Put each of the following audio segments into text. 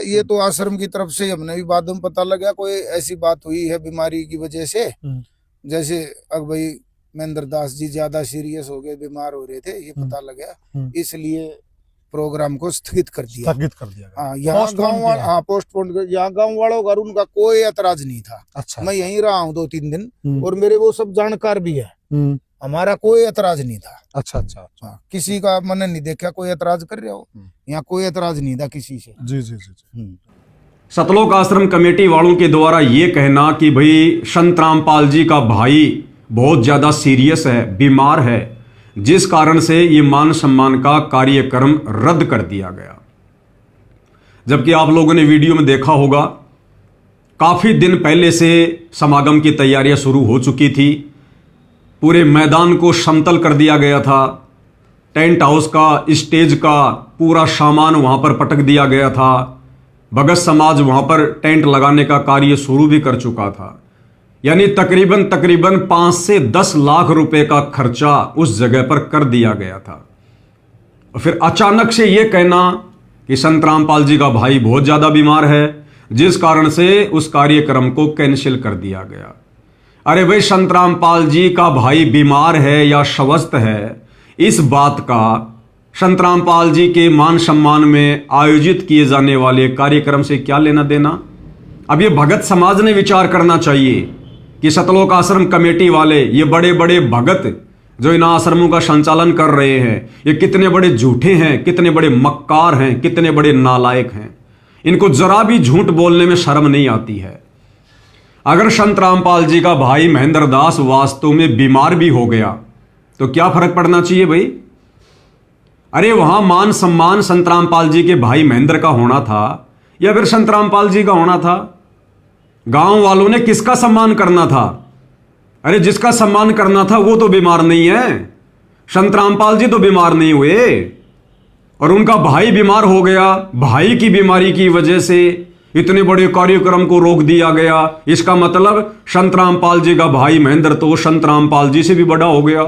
ये तो आश्रम की तरफ से हमने भी बाद में पता लगा कोई ऐसी बात हुई है बीमारी की वजह से, जैसे अब भाई महेंद्र दास जी ज्यादा सीरियस हो गए, बीमार हो रहे थे, ये पता लगा, इसलिए प्रोग्राम को स्थगित कर दिया। हाँ, यहाँ गाँव पोस्टपोन, यहाँ गाँव वालों का उनका कोई एतराज नहीं था। अच्छा। मैं यहीं रहा हूँ 2-3 दिन और मेरे वो सब जानकार भी है, हमारा कोई एतराज नहीं था। अच्छा अच्छा। हाँ, किसी का मन नहीं देखा कोई एतराज कर रहे हो, यहाँ कोई एतराज नहीं था किसी से। जी जी जी। सतलोक आश्रम कमेटी वालों के द्वारा ये कहना कि भाई संत रामपाल जी का भाई बहुत ज्यादा सीरियस है, बीमार है, जिस कारण से ये मान सम्मान का कार्यक्रम रद्द कर दिया गया। जबकि आप लोगों ने वीडियो में देखा होगा, काफी दिन पहले से समागम की तैयारियां शुरू हो चुकी थी। पूरे मैदान को समतल कर दिया गया था, टेंट हाउस का, स्टेज का पूरा सामान वहां पर पटक दिया गया था। भगत समाज वहां पर टेंट लगाने का कार्य शुरू भी कर चुका था। यानी तकरीबन 5 से 10 लाख रुपए का खर्चा उस जगह पर कर दिया गया था। और फिर अचानक से यह कहना कि संत रामपाल जी का भाई बहुत ज्यादा बीमार है, जिस कारण से उस कार्यक्रम को कैंसिल कर दिया गया। अरे भाई, संत रामपाल जी का भाई बीमार है या स्वस्थ है, इस बात का संत रामपाल जी के मान सम्मान में आयोजित किए जाने वाले कार्यक्रम से क्या लेना देना। अब ये भगत समाज ने विचार करना चाहिए कि सतलोक आश्रम कमेटी वाले, ये बड़े बड़े भगत जो इन आश्रमों का संचालन कर रहे हैं, ये कितने बड़े झूठे हैं, कितने बड़े मक्कार हैं, कितने बड़े नालायक हैं। इनको जरा भी झूठ बोलने में शर्म नहीं आती है। अगर संत रामपाल जी का भाई महेंद्र दास वास्तव में बीमार भी हो गया तो क्या फर्क पड़ना चाहिए भाई। अरे वहां मान सम्मान संत रामपाल जी के भाई महेंद्र का होना था या फिर संत रामपाल जी का होना था। गांव वालों ने किसका सम्मान करना था। अरे जिसका सम्मान करना था वो तो बीमार नहीं है, संत रामपाल जी तो बीमार नहीं हुए और उनका भाई बीमार हो गया। भाई की बीमारी की वजह से इतने बड़े कार्यक्रम को रोक दिया गया। इसका मतलब संत रामपाल जी का भाई महेंद्र तो संत रामपाल जी से भी बड़ा हो गया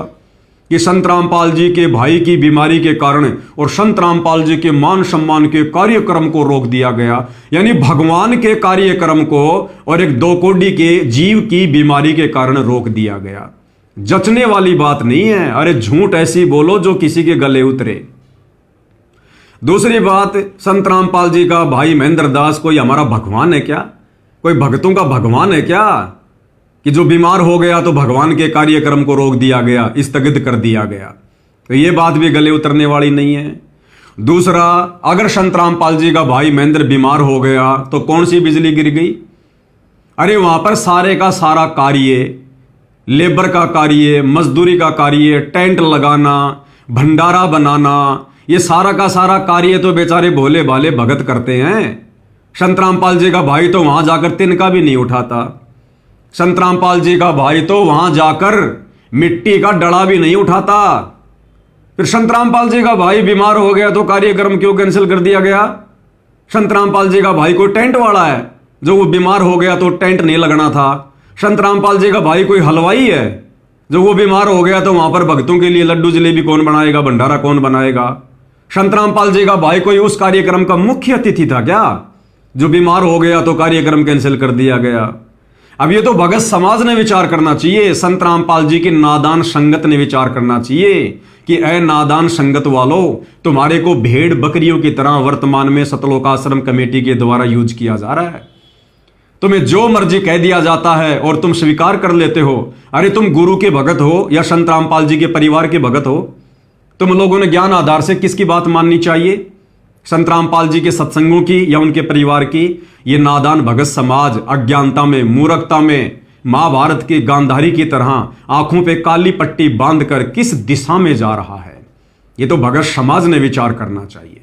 कि संत रामपाल जी के भाई की बीमारी के कारण और संत रामपाल जी के मान सम्मान के कार्यक्रम को रोक दिया गया। यानी भगवान के कार्यक्रम को और एक 2 कोड़ी के जीव की बीमारी के कारण रोक दिया गया। जचने वाली बात नहीं है। अरे झूठ ऐसी बोलो जो किसी के गले उतरे। दूसरी बात, संत रामपाल जी का भाई महेंद्र दास कोई हमारा भगवान है क्या? कोई भक्तों का भगवान है क्या कि जो बीमार हो गया तो भगवान के कार्यक्रम को रोक दिया गया, स्थगित कर दिया गया? तो यह बात भी गले उतरने वाली नहीं है। दूसरा, अगर संत रामपाल जी का भाई महेंद्र बीमार हो गया तो कौन सी बिजली गिर गई? अरे वहां पर सारे का सारा कार्य, लेबर का कार्य, मजदूरी का कार्य, टेंट लगाना, भंडारा बनाना, ये सारा का सारा कार्य तो बेचारे भोले भाले भगत करते हैं। संत रामपाल जी का भाई तो वहां जाकर तिनका भी नहीं उठाता। संत रामपाल जी का भाई तो वहां जाकर मिट्टी का डड़ा भी नहीं उठाता। फिर संत रामपाल जी का भाई बीमार हो गया तो कार्यक्रम क्यों कैंसिल कर दिया गया? संत रामपाल जी का भाई कोई टेंट वाला है जो वो बीमार हो गया तो टेंट नहीं लगना था? संत रामपाल जी का भाई कोई हलवाई है जो वो बीमार हो गया तो वहां पर भक्तों के लिए लड्डू जलेबी कौन बनाएगा, भंडारा कौन बनाएगा? संत रामपाल जी का भाई कोई उस कार्यक्रम का मुख्य अतिथि था क्या जो बीमार हो गया तो कार्यक्रम कैंसिल कर दिया गया? अब ये तो भगत समाज ने विचार करना चाहिए, संत रामपाल जी की नादान संगत ने विचार करना चाहिए कि ए नादान संगत वालों, तुम्हारे को भेड़ बकरियों की तरह वर्तमान में सतलोक आश्रम कमेटी के द्वारा यूज किया जा रहा है। तुम्हें जो मर्जी कह दिया जाता है और तुम स्वीकार कर लेते हो। अरे तुम गुरु के भगत हो या संत रामपाल जी के परिवार के भगत हो? तुम लोगों ने ज्ञान आधार से किसकी बात माननी चाहिए? संत रामपाल जी के सत्संगों की या उनके परिवार की? ये नादान भगत समाज अज्ञानता में, मूर्खता में, महाभारत की गांधारी की तरह आंखों पे काली पट्टी बांधकर किस दिशा में जा रहा है? ये तो भगत समाज ने विचार करना चाहिए।